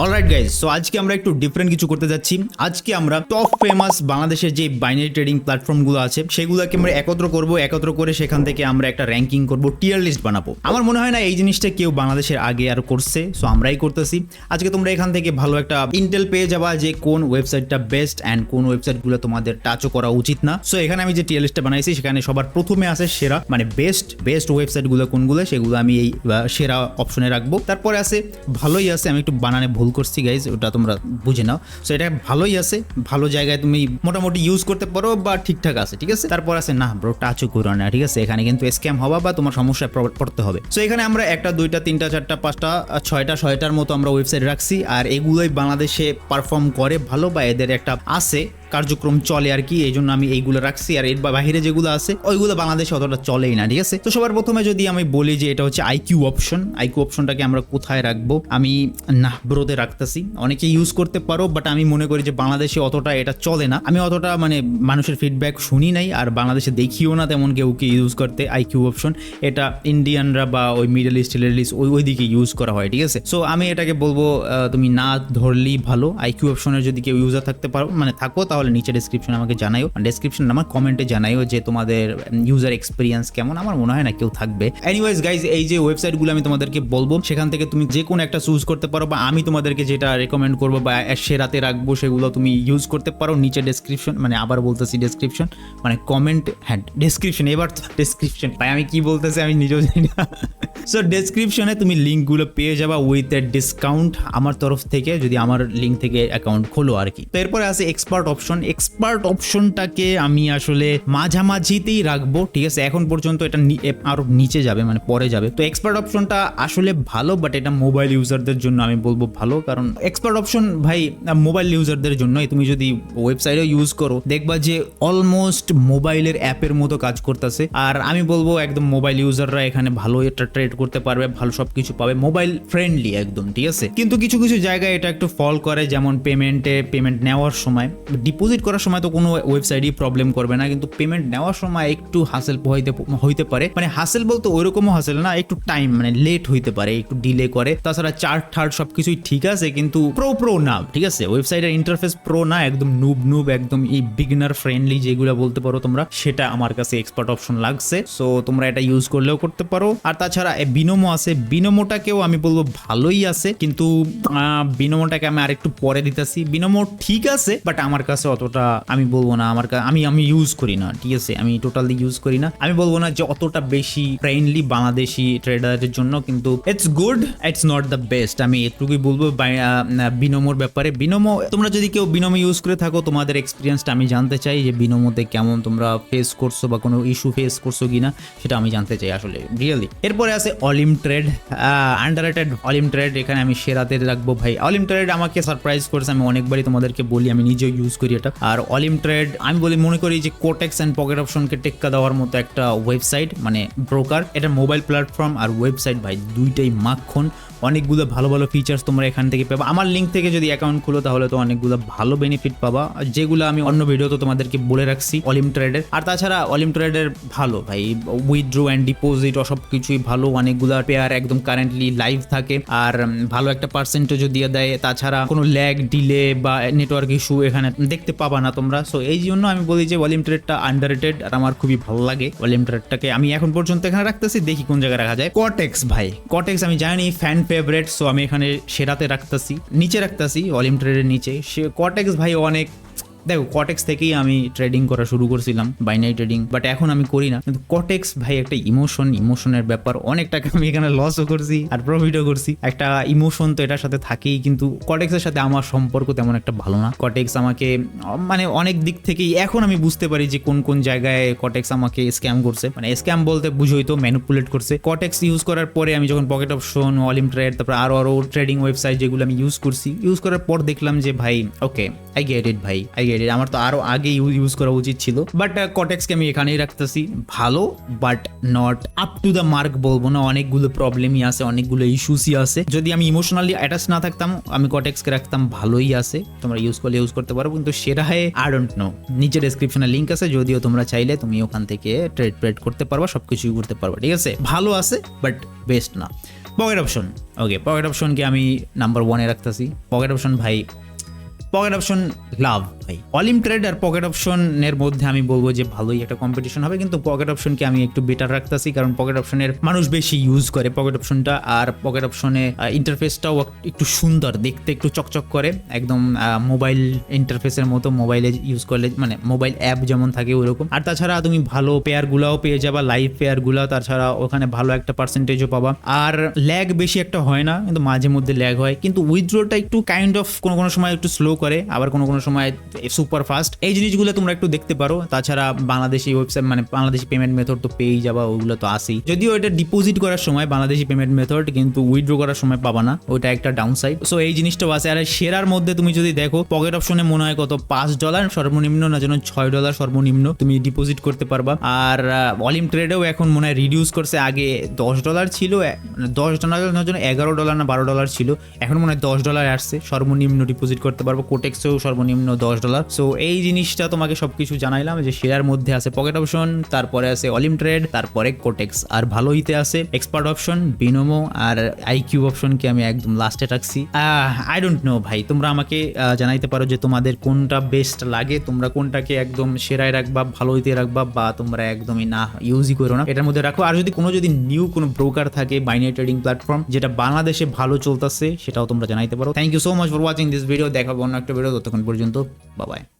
Alright guys, so আজকে আমরা একটু ডিফারেন্ট কিছু করতে যাচ্ছি। আজকে আমরা টপ ফেমাস বাংলাদেশের যে বাইনারি ট্রেডিং প্ল্যাটফর্মগুলো আছে সেগুলোকে আমরা একত্র করে সেখান থেকে আমরা একটা র্যাঙ্কিং করব, টিয়ার লিস্ট বানাবো। আমার মনে হয় না এই জিনিসটা কেউ বাংলাদেশের আগে আর করছে, সো আমরাই করতেছি। আজকে তোমরা এখান থেকে ভালো একটা ইন্টেল পেয়ে যাবা যে কোন ওয়েবসাইটটা বেস্ট অ্যান্ড কোন ওয়েবসাইটগুলো তোমাদের টাচও করা উচিত না। সো এখানে আমি যে টিয়ার লিস্টটা বানাইছি সেখানে সবার প্রথমে আছে সেরা, মানে বেস্ট ওয়েবসাইটগুলো কোনগুলো সেগুলো আমি এই সেরা অপশনে রাখবো। তারপরে আছে ভালোই আছে, আমি একটু বানানে ভুল করছি গাইজ, ওটা তোমরা বুঝে নাও। সো এটা ভালোই আছে, ভালো জায়গায় তুমি মোটামুটি ইউজ করতে পারো বা ঠিকঠাক আছে, ঠিক আছে। তারপর আছে না ব্রো টাচও করো না, ঠিক আছে, এখানে কিন্তু স্ক্যাম হবা বা তোমার সমস্যায় পড়তে হবে। সো এখানে আমরা একটা দুইটা তিনটা চারটা পাঁচটা ছয়টার মতো আমরা ওয়েবসাইট রাখছি, আর এগুলোই বাংলাদেশে পারফর্ম করে ভালো বা এদের একটা আছে কার্যক্রম চলে আর কি, এই জন্য আমি এইগুলো রাখছি। আর এর বাহিরে যেগুলো আছে ওইগুলো বাংলাদেশে অতটা চলেই না, ঠিক আছে। তো সবার প্রথমে যদি আমি বলি যে এটা হচ্ছে আইকিউ অপশনটাকে আমরা কোথায় রাখবো, আমি না ব্রোতে রাখতেছি। অনেকে ইউজ করতে পারো, বাট আমি মনে করি যে বাংলাদেশে অতটা এটা চলে না। আমি অতটা মানে মানুষের ফিডব্যাক শুনি নাই, আর বাংলাদেশে দেখিও না তেমন কেউকে ইউজ করতে আইকিউ অপশন। এটা ইন্ডিয়ানরা বা ওই মিডল ইস্ট ওই দিকে ইউজ করা হয়, ঠিক আছে। সো আমি এটাকে বলবো তুমি না ধরলেই ভালো। আইকিউ অপশনের যদি কেউ ইউজার থাকতে পারো, মানে থাকো, তাহলে নিচে ডেসক্রিপশনে আমাকে জানাইও, ডেসক্রিপশন আমার কমেন্টে জানাইও যে তোমাদের ইউজার এক্সপিরিয়েন্স কেমন। আমার মনে হয় না কেউ থাকবে। এনিওয়েজ গাইজ, এই যে ওয়েবসাইটগুলো আমি তোমাদেরকে বলবো সেখান থেকে তুমি যে কোনো একটা চুজ করতে পারো, বা আমি তোমাদেরকে যেটা রেকমেন্ড করবো বা সেরাতে রাখবো সেগুলো তুমি ইউজ করতে পারো। নিচে ডেসক্রিপশন, মানে আবার বলতেছি ডেসক্রিপশন মানে কমেন্ট, হ্যাঁ ডেসক্রিপশন, এবার ডেসক্রিপশন ভাই আমি কি বলতেছি আমি নিজেও জানি না। সো ডেসক্রিপশনে তুমি লিঙ্কগুলো পেয়ে যাবা উইথ এ ডিসকাউন্ট আমার তরফ থেকে, যদি আমার লিঙ্ক থেকে অ্যাকাউন্ট খোলো আর কি। তো এরপরে আছে এক্সপার্ট অপশনটাকে আমি আসলে মাঝামাঝিতেই রাখবো, ঠিক আছে। এখন পর্যন্ত এটা আরো নিচে যাবে, মানে পরে যাবে। তো এক্সপার্ট অপশনটা আসলে ভালো, বাট এটা মোবাইল ইউজারদের জন্য আমি বলবো ভালো, কারণ এক্সপার্ট অপশন ভাই মোবাইল ইউজারদের জন্যই। তুমি যদি ওয়েবসাইটও ইউজ করো দেখবা যে অলমোস্ট মোবাইলের অ্যাপের মতো কাজ করতেছে। আর আমি বলবো একদম মোবাইল ইউজাররা এখানে ভালো এটা ট্রেড করতে পারবে, ভালো সবকিছু পাবে, মোবাইল ফ্রেন্ডলি একদম, ঠিক আছে। কিন্তু কিছু জায়গায় এটা একটু ফল করে, যেমন পেমেন্ট নেওয়ার সময়, ডিপোজিট করার সময় তো কোনো ওয়েবসাইটই প্রবলেম করবে না, কিন্তু পেমেন্ট নেওয়ার সময় একটু হাসেল হইতে পারে। মানে হাসেল বলতে ওইরকমও হাসেল না, একটু টাইম মানে লেট হইতে পারে, একটু ডিলে করে। তাছাড়া চার্ট সবকিছুই ঠিক আছে, কিন্তু প্রো না, ঠিক আছে। ওয়েবসাইটের ইন্টারফেস প্রো না, একদম নুব একদম এই বিগিনার ফ্রেন্ডলি যেগুলো বলতে পারো তোমরা, সেটা আমার কাছে এক্সপার্ট অপশন লাগছে। সো তোমরা এটা ইউজ করলেও করতে পারো। আর তাছাড়া বিনোমো আছে, বিনোমোটাকেও আমি বলবো ভালোই আছে, কিন্তু বিনোমোটাকে আমি আরেকটু পরে দিতেছি। বিনোমো ঠিক আছে, বাট আমার কাছে অতটা আমি বলবো না, আমি ইউজ করি না, ঠিক আছে। আমি টোটালি ইউজ করি না, আমি বলবো না যে অতটা বেশি ফ্রেন্ডলি বাংলাদেশি ট্রেডারের জন্য, কিন্তু it's good, it's not the best. আমি এটুকুই বলবো বিনোমোর ব্যাপারে। বিনোমো, তোমরা যদি কেউ বিনোমো ইউজ করে থাকো তোমাদের এক্সপিরিয়েন্সটা আমি জানতে চাই, যে বিনোমোতে কেমন তোমরা ফেস করছো বা কোনো ইস্যু ফেস করছো কিনা সেটা আমি জানতে চাই আসলে রিয়েলি। এরপরে আছে অলিম ট্রেড, আন্ডাররেটেড অলিম ট্রেড, এখানে আমি সেরাতে রাখবো ভাই। অলিম ট্রেড আমাকে সারপ্রাইজ করেছে, আমি অনেকবারই তোমাদেরকে বলি, আমি নিজেও ইউজ করি এটা। আর অলিম ট্রেড আমি মনে করি যে কোটেক্স অ্যান্ড পকেট অপশনকে টেক্কা দেওয়ার মতো একটা ওয়েবসাইট, মানে ব্রোকার। এটা মোবাইল প্ল্যাটফর্ম আর ওয়েবসাইট ভাই দুইটাই মাখন। অনেকগুলো ভালো ফিচার্স তোমরা এখান থেকে পাবা। আমার লিঙ্ক থেকে যদি অ্যাকাউন্ট খুলো তাহলে তো অনেকগুলো ভালো বেনিফিট পাবা, যেগুলো আমি অন্য ভিডিওতে তোমাদেরকে বলে রাখছি অলিম ট্রেডের। আর তাছাড়া অলিম ট্রেডের ভালো ভাই, উইথড্র অ্যান্ড ডিপোজিট সব কিছুই ভালো, অনেকগুলো পেয়ার একদম কারেন্টলি লাইভ থাকে, আর ভালো একটা পার্সেন্টেজও দিয়ে দেয়। তাছাড়া কোনো ল্যাগ, ডিলে বা নেটওয়ার্ক ইস্যু এখানে দেখতে পাবা না তোমরা। সো এই জন্য আমি বলি যে অলিম ট্রেডটা আন্ডাররেটেড, আর আমার খুবই ভালো লাগে অলিম ট্রেডটাকে। আমি এখন পর্যন্ত এখানে রাখতেছি, দেখি কোন জায়গায় রাখা যায়। কটেক্স ভাই, কটেক্স আমি জানি ফ্যান ফেভারিট, সো আমি এখানে সেরাতে রাখতেছি, নিচে রাখতেছি অলিম ট্রেডের নিচে। সে কটেক্স ভাই অনেক, দেখো কটেক্স থেকেই আমি ট্রেডিং করা শুরু করছিলাম, বাইনারি ট্রেডিং, বাট এখন আমি করি না। কিন্তু কটেক্স ভাই একটা ইমোশনের ব্যাপার, অনেক টাকা আমি এখানে লসও করছি আর প্রফিটও করছি। একটা ইমোশন তো এটার সাথে থাকেই, কিন্তু কটেক্সের সাথে আমার সম্পর্ক তেমন একটা ভালো না। কটেক্স আমাকে মানে অনেক দিক থেকেই এখন আমি বুঝতে পারি যে কোন জায়গায় কটেক্স আমাকে স্ক্যাম করছে, মানে স্ক্যাম বলতে বুঝোই তো, ম্যানিপুলেট করছে। কটেক্স ইউজ করার পরে আমি যখন পকেট অপশন, অলিম ট্রেড, তারপর আরো ট্রেডিং ওয়েবসাইট যেগুলো আমি ইউজ করার পর দেখলাম যে ভাই ওকে আই গেট ইট ভাই, আমার তো আরো আগে ইউজ করা উচিত ছিল। বাট কটেক্সকে আমি এখানেই রাখতেছি, ভালো but not up to the mark বলবো না, অনেকগুলো প্রবলেমই আছে, অনেকগুলো ইস্যুসই আছে। যদি আমি ইমোশনালি অ্যাটাচ না থাকতাম আমি কটেক্সকে রাখতাম ভালোই আছে, তোমরা ইউজ করতে পারো, কিন্তু সেরাহে আই ডোন্ট নো। নিচে ডেসক্রিপশনে লিঙ্ক আছে, যদিও তোমরা চাইলে তুমি ওখান থেকে ট্রেড করতে পারবা, সবকিছুই করতে পারবা, ঠিক আছে। ভালো আছে বাট বেস্ট না। পকেট অপশন, ওকে পকেট অপশনকে আমি নাম্বার 1-এ রাখতেছি। পকেট অপশন ভাই, পকেট অপশন লাভ ভাই। অলিম ট্রেড আর পকেট অপশনের মধ্যে আমি বলবো যে ভালোই একটা কম্পিটিশন হবে, কিন্তু পকেট অপশনকে আমি একটু বেটার রাখতেছি, কারণ পকেট অপশনের মানুষ বেশি ইউজ করে পকেট অপশনটা। আর পকেট অপশনে ইন্টারফেসটাও একটু সুন্দর দেখতে, একটু চকচক করে, একদম মোবাইল ইন্টারফেসের মতো, মোবাইলে ইউজ করলে মানে মোবাইল অ্যাপ যেমন থাকে ওইরকম। আর তাছাড়া তুমি ভালো পেয়ারগুলোও পেয়ে যাবা, লাইভ পেয়ারগুলো, তাছাড়া ওখানে ভালো একটা পার্সেন্টেজও পাবা। আর ল্যাগ বেশি একটা হয় না, কিন্তু মাঝে মধ্যে ল্যাগ হয়, কিন্তু উইথড্রোটা একটু কাইন্ড অফ কোনো সময় একটু স্লো করে, আবার কোনো সময় সুপার ফাস্ট। এই জিনিসগুলো তোমরা একটু দেখতে পারো। তাছাড়া বাংলাদেশি ওয়েবসাইট মানে বাংলাদেশি পেমেন্ট মেথড তো পেয়েই যাবা, ওগুলো তো আসেই। যদিও এটা ডিপোজিট করার সময় বাংলাদেশি পেমেন্ট মেথড, কিন্তু উইথড্র করার সময় পাবা না, ওটা একটা ডাউন সাইড। সো এই জিনিসটাও আছে। আর সেরার মধ্যে তুমি যদি দেখো পকেট অপশনে মনে হয় কত $5 সর্বনিম্ন, না যেন $6 সর্বনিম্ন তুমি ডিপোজিট করতে পারবা। আর অলিম ট্রেডেও এখন মনে হয় রিডিউস করছে, আগে $10 ছিল, $10 না যেন $11 না $12 ছিল, এখন মনে হয় $10 আসছে সর্বনিম্ন ডিপোজিট করতে পারবো। কোটেক্সেও সর্বনিম্ন $10। সো এই জিনিসটা তোমাকে সবকিছু জানাইলাম যে শেয়ার মধ্যে আছে পকেট অপশন, তারপরে আছে অলিম ট্রেড, তারপরে কোটেক্স, আর ভালোইতে আছে এক্সপার্ট অপশন, বিনোমো, আর আইকিউ অপশনকে আমি একদম লাস্টে রাখছি। আই ডোন্ট নো ভাই, তোমরা আমাকে জানাইতে পারো যে তোমাদের কোনটা বেস্ট লাগে, তোমরা কোনটাকে একদম সেরায় রাখবা, ভালোইতে রাখবা, বা তোমরা একদমই না ইউজই করো না, এটার মধ্যে রাখো। আর যদি নিউ কোনো ব্রোকার থাকে বাইনারি ট্রেডিং প্ল্যাটফর্ম যেটা বাংলাদেশে ভালো চলতেছে, সেটাও তোমরা জানাইতে পারো। Thank you so much for watching this video. দেখাবো অন্য একটা ভিডিও, ততক্ষণ পর্যন্ত বাই বাই।